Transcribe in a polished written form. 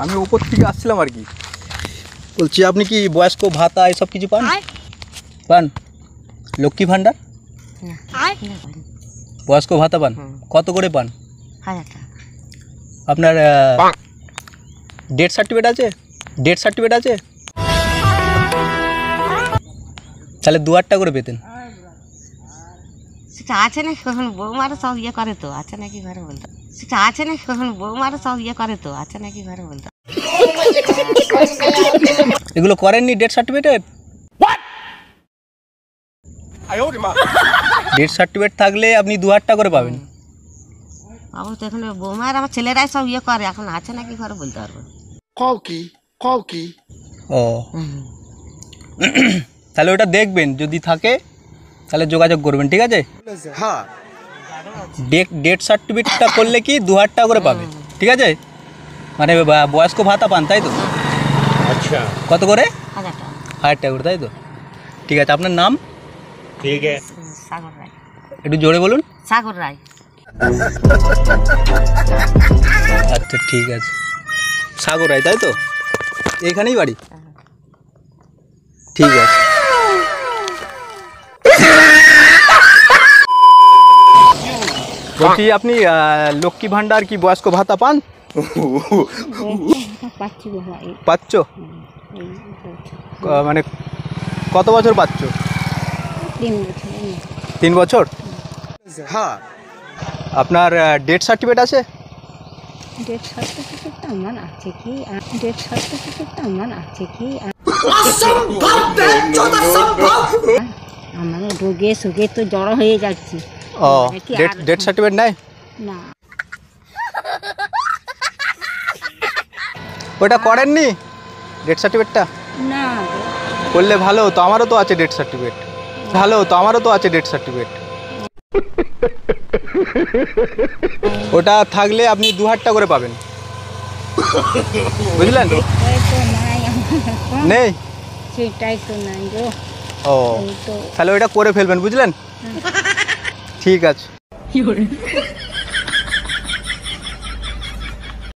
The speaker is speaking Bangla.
আমি উপর থেকে আসছিলাম আর কি। বলছি আপনি কি বয়স্ক ভাতা এসব কিছু পান? পান? লক্ষ্মী ভাণ্ডার বয়স্ক ভাতা পান? কত করে পান? 1000 টাকা। আপনার ডেথ সার্টিফিকেট আছে? ডেথ সার্টিফিকেট আছে? তাহলে 2000 টাকা করে পেতেন। সেটা আছে নাকি কখন বৌমারা সব ইয়ে করে তো, আছে নাকি ঘরে বলতো। সেটা আছে নাকি কখন বৌমারা সব ইয়ে করে তো, আছে নাকি ঘরে বলতো। এগুলো করেননি ডেথ সার্টিফিকেট? ডেথ সার্টিফিকেট থাকলে আপনি 2000 টাকা করে পাবেন। বাবু তো এখন বৌমার আমার ছেলেরাই সব ইয়ে করে, এখন আছে নাকি ঘরে বলতে পারবো। কি ও তাহলে ওটা দেখবেন, যদি থাকে তাহলে যোগাযোগ করবেন, ঠিক আছে? হ্যাঁ ডেথ সার্টিফিকেটটা করলে কি 2000 টাকা করে পাবে, ঠিক আছে? মানে বয়স্ক ভাতা পান তাই তো? আচ্ছা কত করে? 1000 টাকা। 1000 টাকা করে তাই তো? ঠিক আছে, আপনার নাম? ঠিক আছে সাগর রায়। একটু জোরে বলুন। সাগর রায়। আচ্ছা ঠিক আছে, সাগর রায় তাই তো? এখানেই বাড়ি? ঠিক আছে। বলছি আপনি লক্ষ্মী ভাণ্ডার কি বয়স্ক ভাতা পান? পাচ্ছ? মানে কত বছর পাচ্ছ? 3 বছর। হ্যাঁ আপনার ডেথ সার্টিফিকেট আছে? ডেথ সার্টিফিকেটটা আমার আছে কি? ডেথ সার্টিফিকেটটা আমার আছে কি? আমার রোগে সুগে তো জড়ো হয়ে যাচ্ছি। ও ডেথ সার্টিফিকেট নাই? না ওটা করেননি ডেথ সার্টিফিকেটটা? না করলে ভালো হতো, আমারও তো আছে ডেথ সার্টিফিকেট। ভালো হতো, আমারও তো আছে ডেথ সার্টিফিকেট। ওটা থাকলে আপনি 2000 টাকা করে পাবেন, বুঝলেন? তো নাই আমার, নেই? সেটাই তো নাই গো। ও এই তো তাহলে ওইটা করে ফেলবেন, বুঝলেন? ঠিক আছে।